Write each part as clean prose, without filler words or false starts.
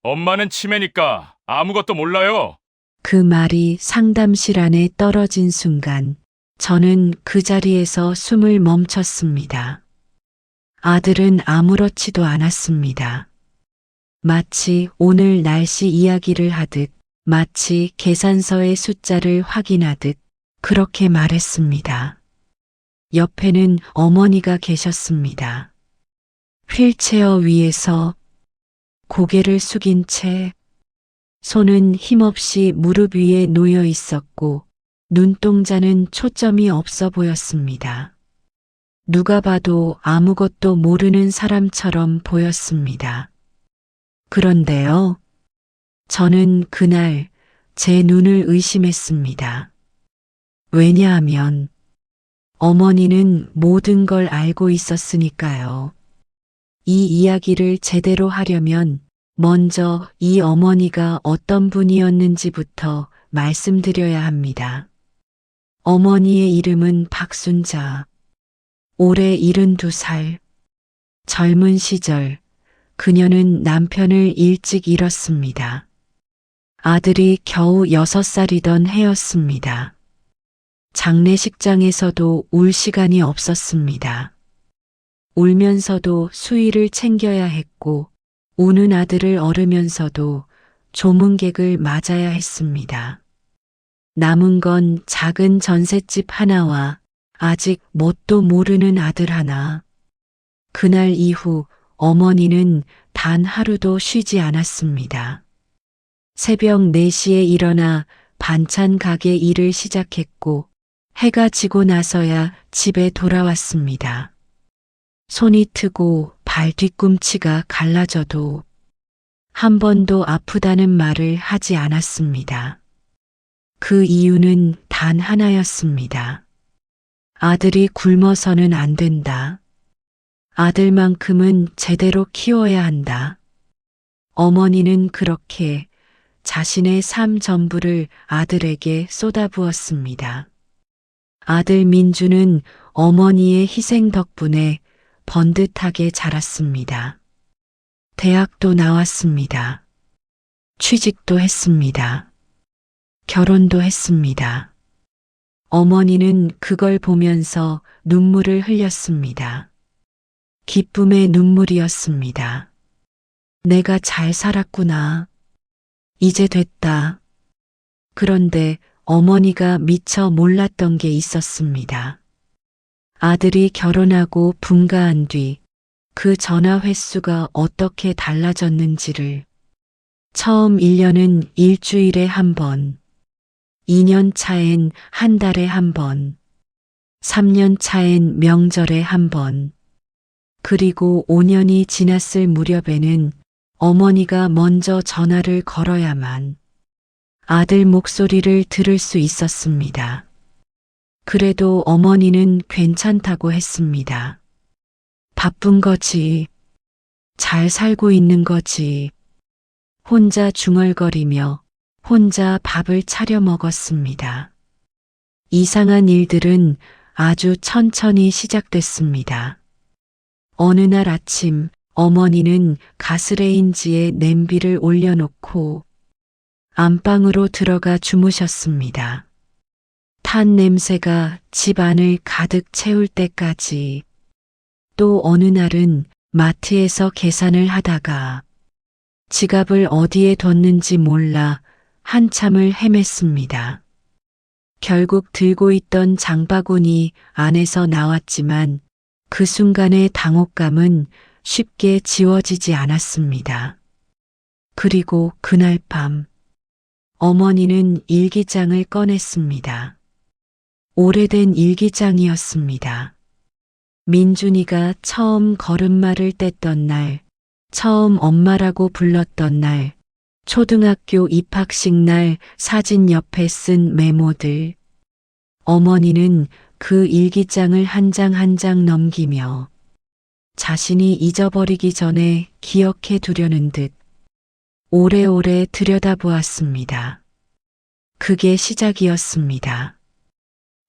엄마는 치매니까 아무것도 몰라요. 그 말이 상담실 안에 떨어진 순간 저는 그 자리에서 숨을 멈췄습니다. 아들은 아무렇지도 않았습니다. 마치 오늘 날씨 이야기를 하듯, 마치 계산서의 숫자를 확인하듯 그렇게 말했습니다. 옆에는 어머니가 계셨습니다. 휠체어 위에서 고개를 숙인 채 손은 힘없이 무릎 위에 놓여 있었고 눈동자는 초점이 없어 보였습니다. 누가 봐도 아무것도 모르는 사람처럼 보였습니다. 그런데요, 저는 그날 제 눈을 의심했습니다. 왜냐하면 어머니는 모든 걸 알고 있었으니까요. 이 이야기를 제대로 하려면 먼저 이 어머니가 어떤 분이었는지부터 말씀드려야 합니다. 어머니의 이름은 박순자. 올해 72살. 젊은 시절 그녀는 남편을 일찍 잃었습니다. 아들이 겨우 6살이던 해였습니다. 장례식장에서도 울 시간이 없었습니다. 울면서도 수의를 챙겨야 했고 우는 아들을 얻으면서도 조문객을 맞아야 했습니다. 남은 건 작은 전셋집 하나와 아직 뭣도 모르는 아들 하나. 그날 이후 어머니는 단 하루도 쉬지 않았습니다. 새벽 4시에 일어나 반찬 가게 일을 시작했고 해가 지고 나서야 집에 돌아왔습니다. 손이 트고 발 뒤꿈치가 갈라져도 한 번도 아프다는 말을 하지 않았습니다. 그 이유는 단 하나였습니다. 아들이 굶어서는 안 된다. 아들만큼은 제대로 키워야 한다. 어머니는 그렇게 자신의 삶 전부를 아들에게 쏟아부었습니다. 아들 민주는 어머니의 희생 덕분에 번듯하게 자랐습니다. 대학도 나왔습니다. 취직도 했습니다. 결혼도 했습니다. 어머니는 그걸 보면서 눈물을 흘렸습니다. 기쁨의 눈물이었습니다. 내가 잘 살았구나. 이제 됐다. 그런데 어머니가 미처 몰랐던 게 있었습니다. 아들이 결혼하고 분가한 뒤 그 전화 횟수가 어떻게 달라졌는지를 처음 1년은 일주일에 한 번, 2년 차엔 한 달에 한 번, 3년 차엔 명절에 한 번, 그리고 5년이 지났을 무렵에는 어머니가 먼저 전화를 걸어야만 아들 목소리를 들을 수 있었습니다. 그래도 어머니는 괜찮다고 했습니다. 바쁜 거지. 잘 살고 있는 거지. 혼자 중얼거리며 혼자 밥을 차려 먹었습니다. 이상한 일들은 아주 천천히 시작됐습니다. 어느 날 아침 어머니는 가스레인지에 냄비를 올려놓고 안방으로 들어가 주무셨습니다. 탄 냄새가 집 안을 가득 채울 때까지. 또 어느 날은 마트에서 계산을 하다가 지갑을 어디에 뒀는지 몰라 한참을 헤맸습니다. 결국 들고 있던 장바구니 안에서 나왔지만 그 순간의 당혹감은 쉽게 지워지지 않았습니다. 그리고 그날 밤 어머니는 일기장을 꺼냈습니다. 오래된 일기장이었습니다. 민준이가 처음 걸음마를 뗐던 날, 처음 엄마라고 불렀던 날, 초등학교 입학식 날 사진 옆에 쓴 메모들. 어머니는 그 일기장을 한 장 한 장 넘기며 자신이 잊어버리기 전에 기억해 두려는 듯 오래오래 들여다보았습니다. 그게 시작이었습니다.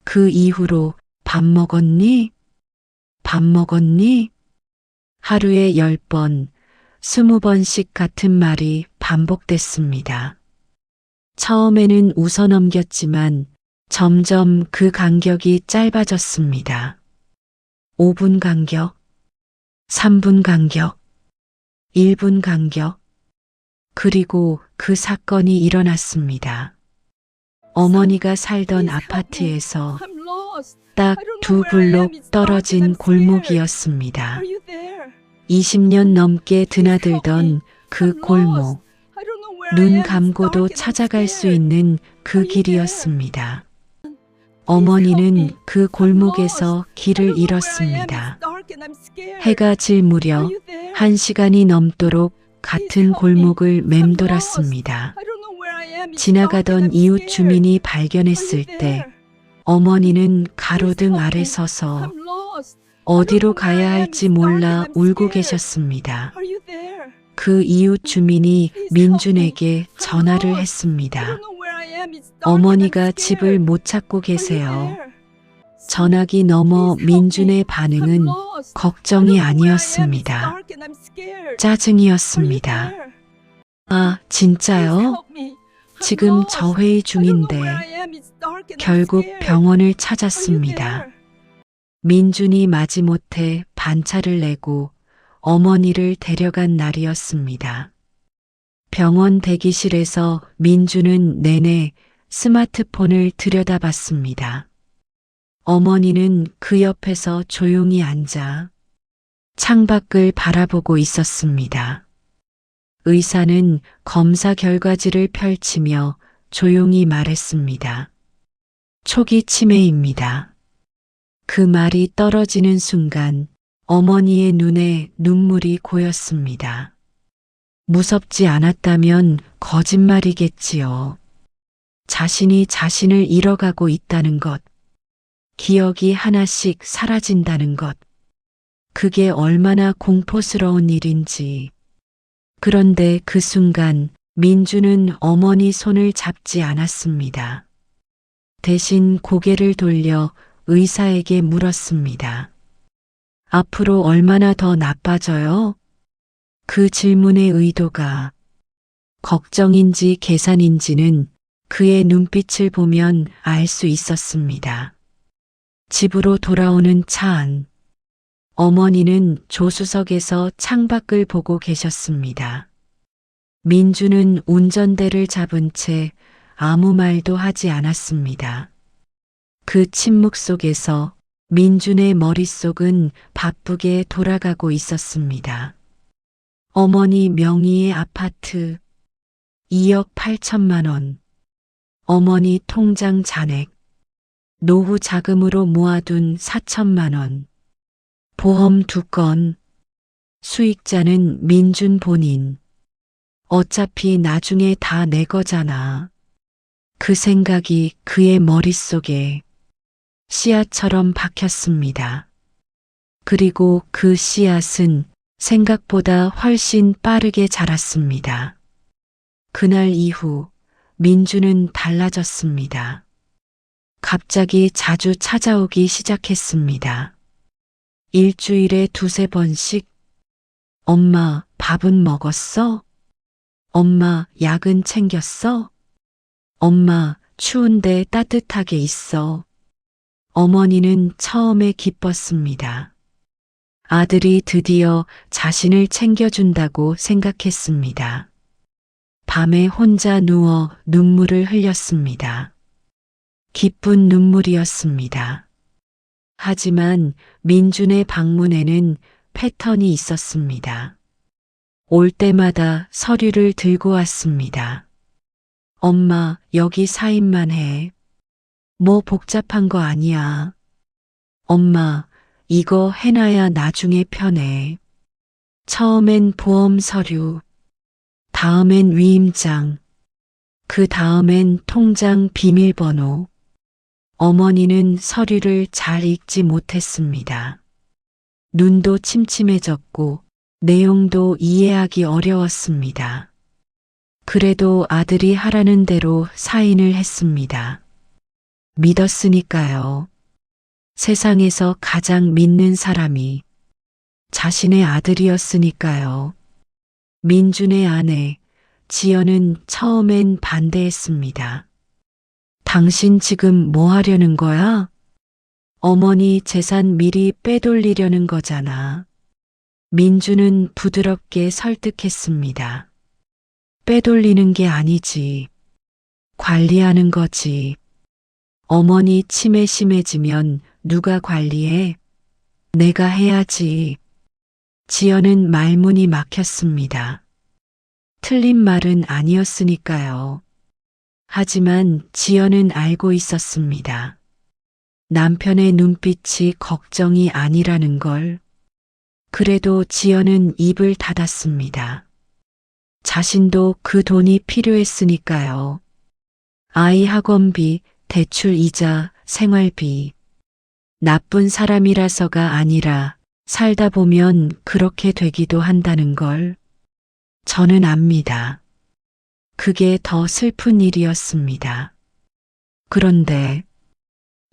그 이후로 밥 먹었니? 밥 먹었니? 하루에 10번, 20번씩 같은 말이 반복됐습니다. 처음에는 웃어넘겼지만 점점 그 간격이 짧아졌습니다. 5분 간격, 3분 간격, 1분 간격, 그리고 그 사건이 일어났습니다. 어머니가 살던 아파트에서 딱 2블록 떨어진 골목이었습니다. 20년 넘게 드나들던 그 골목, 눈 감고도 찾아갈 수 있는 그 길이었습니다. 어머니는 그 골목에서 길을 잃었습니다. 해가 질 무렵 1시간이 넘도록 같은 골목을 맴돌았습니다. 지나가던 이웃 주민이 발견했을 때 어머니는 가로등 아래 서서 어디로 가야 할지 몰라 울고 계셨습니다. 그 이웃 주민이 민준에게 전화를 했습니다. 어머니가 집을 못 찾고 계세요. 전화기 너머 민준의 반응은 걱정이 아니었습니다. 짜증이었습니다. 아, 진짜요? 지금 저 회의 중인데 결국 병원을 찾았습니다. 민준이 마지못해 반차를 내고 어머니를 데려간 날이었습니다. 병원 대기실에서 민준은 내내 스마트폰을 들여다봤습니다. 어머니는 그 옆에서 조용히 앉아 창밖을 바라보고 있었습니다. 의사는 검사 결과지를 펼치며 조용히 말했습니다. 초기 치매입니다. 그 말이 떨어지는 순간 어머니의 눈에 눈물이 고였습니다. 무섭지 않았다면 거짓말이겠지요. 자신이 자신을 잃어가고 있다는 것, 기억이 하나씩 사라진다는 것, 그게 얼마나 공포스러운 일인지. 그런데 그 순간 민주는 어머니 손을 잡지 않았습니다. 대신 고개를 돌려 의사에게 물었습니다. 앞으로 얼마나 더 나빠져요? 그 질문의 의도가 걱정인지 계산인지는 그의 눈빛을 보면 알 수 있었습니다. 집으로 돌아오는 차 안. 어머니는 조수석에서 창밖을 보고 계셨습니다. 민주는 운전대를 잡은 채 아무 말도 하지 않았습니다. 그 침묵 속에서 민준의 머릿속은 바쁘게 돌아가고 있었습니다. 어머니 명의의 아파트 2억 8천만 원, 어머니 통장 잔액, 노후 자금으로 모아둔 4천만 원, 보험 2건, 수익자는 민준 본인. 어차피 나중에 다 내 거잖아. 그 생각이 그의 머릿속에 씨앗처럼 박혔습니다. 그리고 그 씨앗은 생각보다 훨씬 빠르게 자랐습니다. 그날 이후 민주는 달라졌습니다. 갑자기 자주 찾아오기 시작했습니다. 일주일에 2~3번씩 엄마, 밥은 먹었어? 엄마, 약은 챙겼어? 엄마, 추운데 따뜻하게 있어. 어머니는 처음에 기뻤습니다. 아들이 드디어 자신을 챙겨준다고 생각했습니다. 밤에 혼자 누워 눈물을 흘렸습니다. 기쁜 눈물이었습니다. 하지만 민준의 방문에는 패턴이 있었습니다. 올 때마다 서류를 들고 왔습니다. 엄마, 여기 사인만 해. 뭐 복잡한 거 아니야. 엄마, 이거 해놔야 나중에 편해. 처음엔 보험 서류, 다음엔 위임장, 그 다음엔 통장 비밀번호. 어머니는 서류를 잘 읽지 못했습니다. 눈도 침침해졌고 내용도 이해하기 어려웠습니다. 그래도 아들이 하라는 대로 사인을 했습니다. 믿었으니까요. 세상에서 가장 믿는 사람이 자신의 아들이었으니까요. 민준의 아내, 지연은 처음엔 반대했습니다. 당신 지금 뭐 하려는 거야? 어머니 재산 미리 빼돌리려는 거잖아. 민주는 부드럽게 설득했습니다. 빼돌리는 게 아니지. 관리하는 거지. 어머니 치매 심해지면 누가 관리해? 내가 해야지. 지연은 말문이 막혔습니다. 틀린 말은 아니었으니까요. 하지만 지연은 알고 있었습니다. 남편의 눈빛이 걱정이 아니라는 걸. 그래도 지연은 입을 닫았습니다. 자신도 그 돈이 필요했으니까요. 아이 학원비, 대출 이자, 생활비. 나쁜 사람이라서가 아니라 살다 보면 그렇게 되기도 한다는 걸. 저는 압니다. 그게 더 슬픈 일이었습니다. 그런데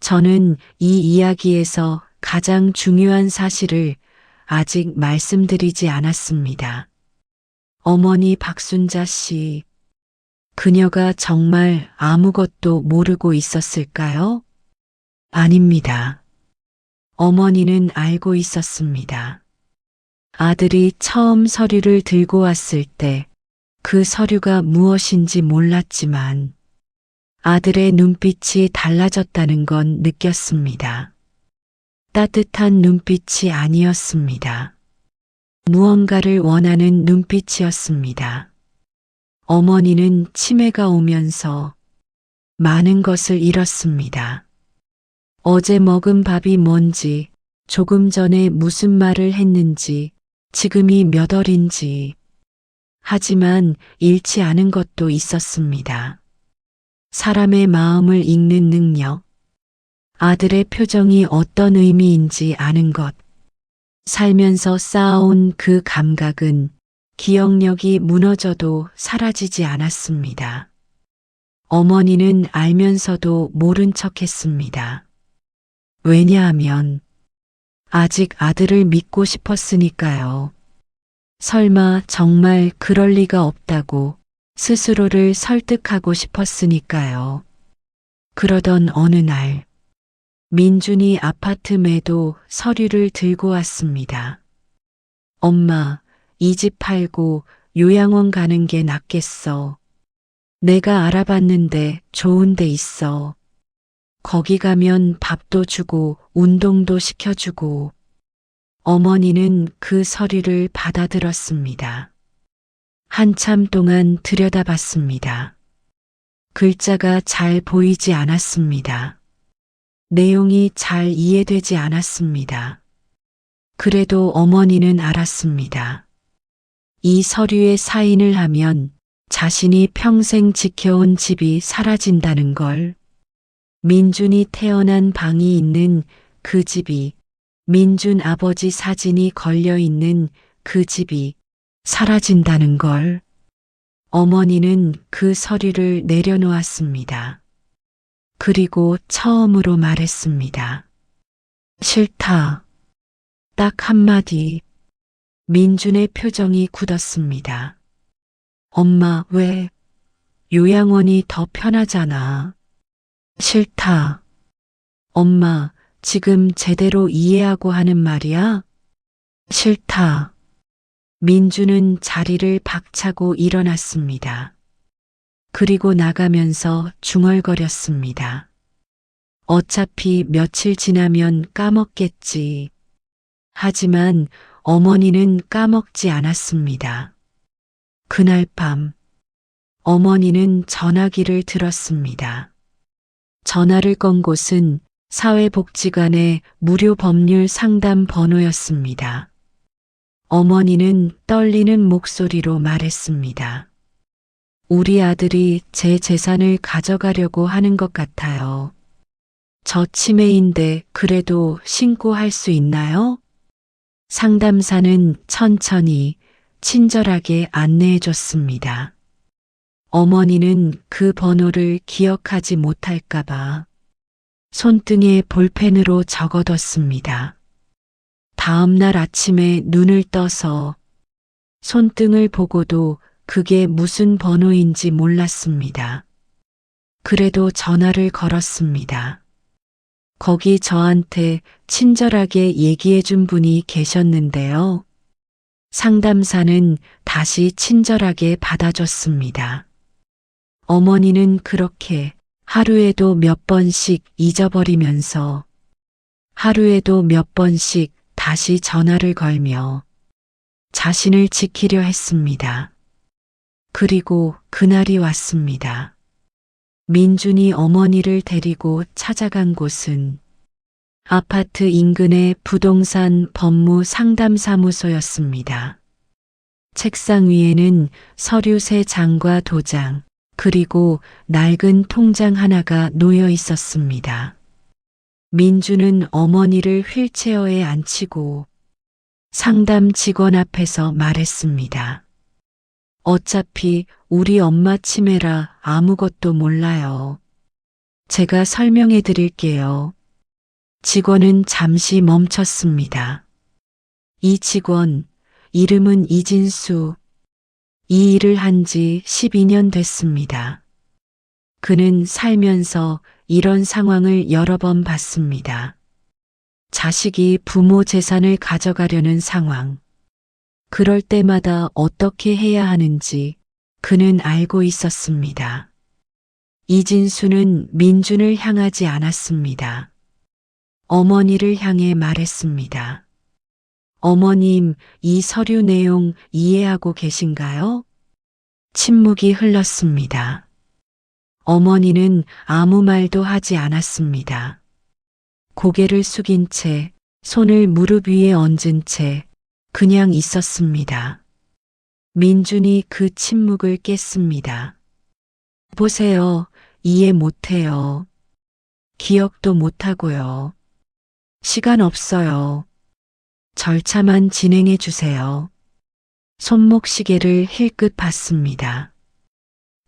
저는 이 이야기에서 가장 중요한 사실을 아직 말씀드리지 않았습니다. 어머니 박순자 씨, 그녀가 정말 아무것도 모르고 있었을까요? 아닙니다. 어머니는 알고 있었습니다. 아들이 처음 서류를 들고 왔을 때 그 서류가 무엇인지 몰랐지만 아들의 눈빛이 달라졌다는 건 느꼈습니다. 따뜻한 눈빛이 아니었습니다. 무언가를 원하는 눈빛이었습니다. 어머니는 치매가 오면서 많은 것을 잃었습니다. 어제 먹은 밥이 뭔지, 조금 전에 무슨 말을 했는지, 지금이 몇 월인지. 하지만 잃지 않은 것도 있었습니다. 사람의 마음을 읽는 능력, 아들의 표정이 어떤 의미인지 아는 것, 살면서 쌓아온 그 감각은 기억력이 무너져도 사라지지 않았습니다. 어머니는 알면서도 모른 척 했습니다. 왜냐하면 아직 아들을 믿고 싶었으니까요. 설마 정말 그럴 리가 없다고 스스로를 설득하고 싶었으니까요. 그러던 어느 날, 민준이 아파트 매도 서류를 들고 왔습니다. 엄마, 이 집 팔고 요양원 가는 게 낫겠어. 내가 알아봤는데 좋은 데 있어. 거기 가면 밥도 주고 운동도 시켜주고. 어머니는 그 서류를 받아들었습니다. 한참 동안 들여다봤습니다. 글자가 잘 보이지 않았습니다. 내용이 잘 이해되지 않았습니다. 그래도 어머니는 알았습니다. 이 서류에 사인을 하면 자신이 평생 지켜온 집이 사라진다는 걸. 민준이 태어난 방이 있는 그 집이, 민준 아버지 사진이 걸려 있는 그 집이 사라진다는 걸. 어머니는 그 서류를 내려놓았습니다. 그리고 처음으로 말했습니다. 싫다. 딱 한마디. 민준의 표정이 굳었습니다. 엄마, 왜? 요양원이 더 편하잖아. 싫다. 엄마, 지금 제대로 이해하고 하는 말이야? 싫다. 민주는 자리를 박차고 일어났습니다. 그리고 나가면서 중얼거렸습니다. 어차피 며칠 지나면 까먹겠지. 하지만 어머니는 까먹지 않았습니다. 그날 밤, 어머니는 전화기를 들었습니다. 전화를 건 곳은 사회복지관의 무료 법률 상담 번호였습니다. 어머니는 떨리는 목소리로 말했습니다. 우리 아들이 제 재산을 가져가려고 하는 것 같아요. 저 치매인데 그래도 신고할 수 있나요? 상담사는 천천히 친절하게 안내해 줬습니다. 어머니는 그 번호를 기억하지 못할까봐 손등에 볼펜으로 적어뒀습니다. 다음 날 아침에 눈을 떠서 손등을 보고도 그게 무슨 번호인지 몰랐습니다. 그래도 전화를 걸었습니다. 거기 저한테 친절하게 얘기해 준 분이 계셨는데요. 상담사는 다시 친절하게 받아줬습니다. 어머니는 그렇게 하루에도 몇 번씩 잊어버리면서 하루에도 몇 번씩 다시 전화를 걸며 자신을 지키려 했습니다. 그리고 그날이 왔습니다. 민준이 어머니를 데리고 찾아간 곳은 아파트 인근의 부동산 법무 상담사무소였습니다. 책상 위에는 서류 3장과 도장, 그리고 낡은 통장 하나가 놓여 있었습니다. 민주는 어머니를 휠체어에 앉히고 상담 직원 앞에서 말했습니다. 어차피 우리 엄마 치매라 아무것도 몰라요. 제가 설명해 드릴게요. 직원은 잠시 멈췄습니다. 이 직원, 이름은 이진수. 이 일을 한 지 12년 됐습니다. 그는 살면서 이런 상황을 여러 번 봤습니다. 자식이 부모 재산을 가져가려는 상황. 그럴 때마다 어떻게 해야 하는지 그는 알고 있었습니다. 이진수는 민준을 향하지 않았습니다. 어머니를 향해 말했습니다. 어머님, 이 서류 내용 이해하고 계신가요? 침묵이 흘렀습니다. 어머니는 아무 말도 하지 않았습니다. 고개를 숙인 채 손을 무릎 위에 얹은 채 그냥 있었습니다. 민준이 그 침묵을 깼습니다. 보세요. 이해 못해요. 기억도 못하고요. 시간 없어요. 절차만 진행해 주세요. 손목 시계를 힐끗 봤습니다.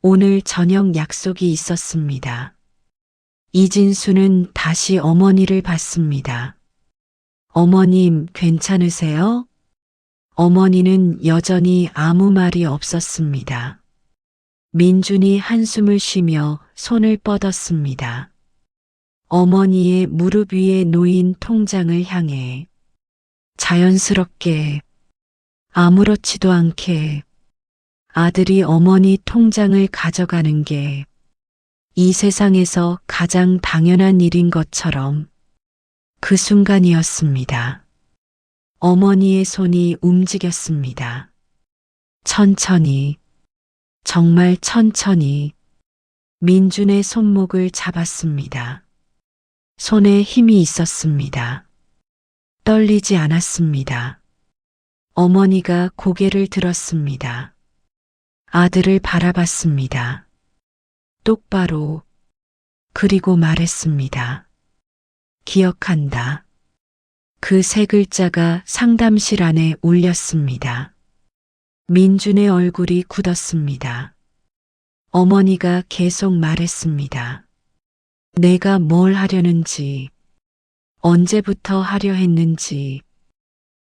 오늘 저녁 약속이 있었습니다. 이진수는 다시 어머니를 봤습니다. 어머님, 괜찮으세요? 어머니는 여전히 아무 말이 없었습니다. 민준이 한숨을 쉬며 손을 뻗었습니다. 어머니의 무릎 위에 놓인 통장을 향해 자연스럽게 아무렇지도 않게 아들이 어머니 통장을 가져가는 게 이 세상에서 가장 당연한 일인 것처럼 그 순간이었습니다. 어머니의 손이 움직였습니다. 천천히, 정말 천천히 민준의 손목을 잡았습니다. 손에 힘이 있었습니다. 떨리지 않았습니다. 어머니가 고개를 들었습니다. 아들을 바라봤습니다. 똑바로, 그리고 말했습니다. 기억한다. 그 3글자가 상담실 안에 울렸습니다. 민준의 얼굴이 굳었습니다. 어머니가 계속 말했습니다. 내가 뭘 하려는지, 언제부터 하려 했는지,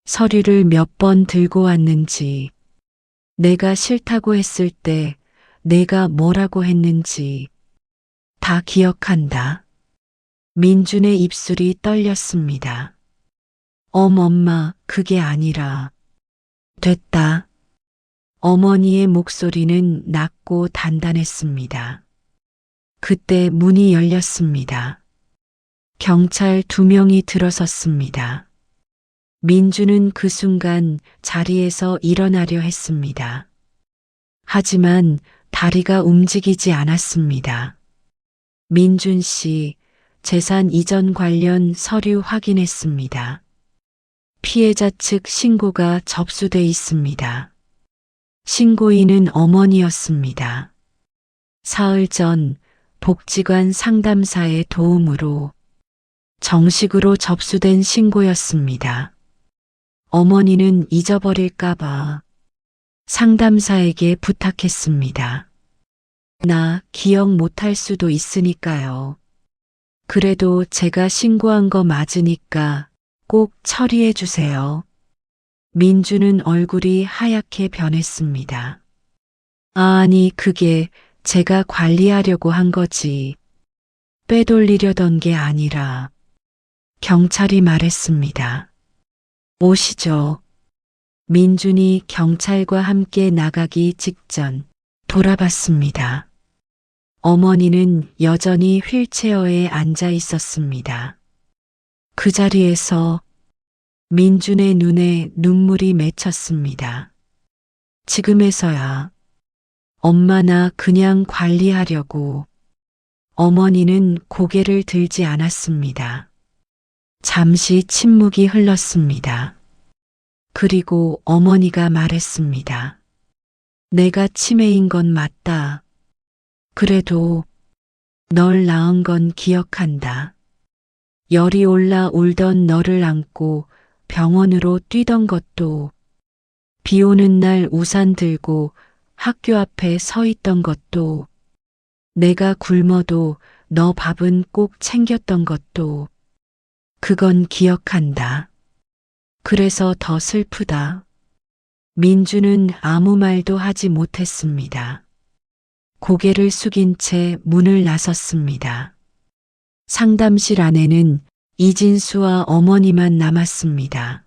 서류를 몇 번 들고 왔는지, 내가 싫다고 했을 때 내가 뭐라고 했는지 다 기억한다. 민준의 입술이 떨렸습니다. 엄마, 그게 아니라. 됐다. 어머니의 목소리는 낮고 단단했습니다. 그때 문이 열렸습니다. 경찰 2명이 들어섰습니다. 민주는 그 순간 자리에서 일어나려 했습니다. 하지만 다리가 움직이지 않았습니다. 민준 씨, 재산 이전 관련 서류 확인했습니다. 피해자 측 신고가 접수돼 있습니다. 신고인은 어머니였습니다. 사흘 전 복지관 상담사의 도움으로 정식으로 접수된 신고였습니다. 어머니는 잊어버릴까봐 상담사에게 부탁했습니다. 나 기억 못할 수도 있으니까요. 그래도 제가 신고한 거 맞으니까 꼭 처리해 주세요. 민주는 얼굴이 하얗게 변했습니다. 아니, 그게 제가 관리하려고 한 거지. 빼돌리려던 게 아니라 경찰이 말했습니다. 오시죠. 민준이 경찰과 함께 나가기 직전 돌아봤습니다. 어머니는 여전히 휠체어에 앉아 있었습니다. 그 자리에서 민준의 눈에 눈물이 맺혔습니다. 지금에서야 엄마 나 그냥 관리하려고. 어머니는 고개를 들지 않았습니다. 잠시 침묵이 흘렀습니다. 그리고 어머니가 말했습니다. 내가 치매인 건 맞다. 그래도 널 낳은 건 기억한다. 열이 올라 울던 너를 안고 병원으로 뛰던 것도, 비 오는 날 우산 들고 학교 앞에 서 있던 것도, 내가 굶어도 너 밥은 꼭 챙겼던 것도, 그건 기억한다. 그래서 더 슬프다. 민주는 아무 말도 하지 못했습니다. 고개를 숙인 채 문을 나섰습니다. 상담실 안에는 이진수와 어머니만 남았습니다.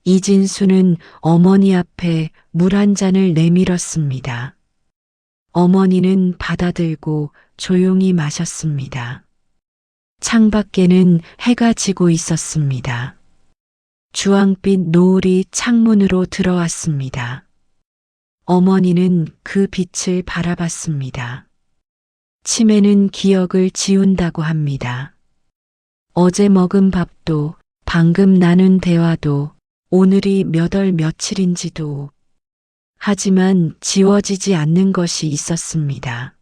이진수는 어머니 앞에 물 한 잔을 내밀었습니다. 어머니는 받아들고 조용히 마셨습니다. 창밖에는 해가 지고 있었습니다. 주황빛 노을이 창문으로 들어왔습니다. 어머니는 그 빛을 바라봤습니다. 치매는 기억을 지운다고 합니다. 어제 먹은 밥도, 방금 나눈 대화도, 오늘이 몇 월 며칠인지도. 하지만 지워지지 않는 것이 있었습니다.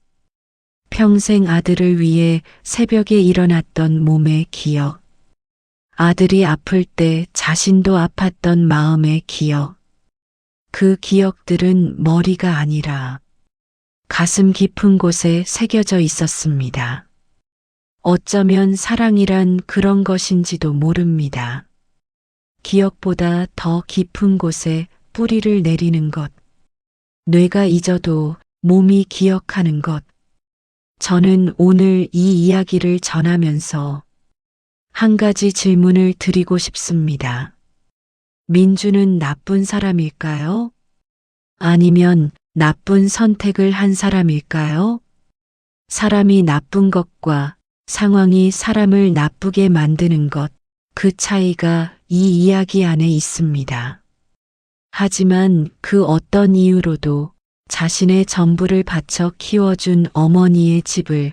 평생 아들을 위해 새벽에 일어났던 몸의 기억. 아들이 아플 때 자신도 아팠던 마음의 기억. 그 기억들은 머리가 아니라 가슴 깊은 곳에 새겨져 있었습니다. 어쩌면 사랑이란 그런 것인지도 모릅니다. 기억보다 더 깊은 곳에 뿌리를 내리는 것. 뇌가 잊어도 몸이 기억하는 것. 저는 오늘 이 이야기를 전하면서 한 가지 질문을 드리고 싶습니다. 민주는 나쁜 사람일까요? 아니면 나쁜 선택을 한 사람일까요? 사람이 나쁜 것과 상황이 사람을 나쁘게 만드는 것, 그 차이가 이 이야기 안에 있습니다. 하지만 그 어떤 이유로도 자신의 전부를 바쳐 키워준 어머니의 집을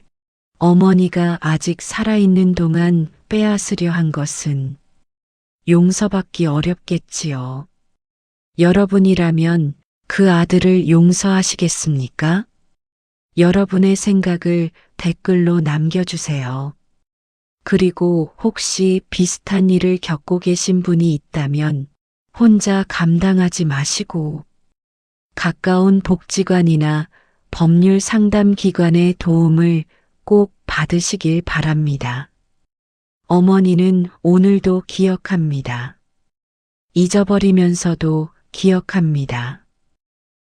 어머니가 아직 살아있는 동안 빼앗으려 한 것은 용서받기 어렵겠지요. 여러분이라면 그 아들을 용서하시겠습니까? 여러분의 생각을 댓글로 남겨주세요. 그리고 혹시 비슷한 일을 겪고 계신 분이 있다면 혼자 감당하지 마시고 가까운 복지관이나 법률 상담 기관의 도움을 꼭 받으시길 바랍니다. 어머니는 오늘도 기억합니다. 잊어버리면서도 기억합니다.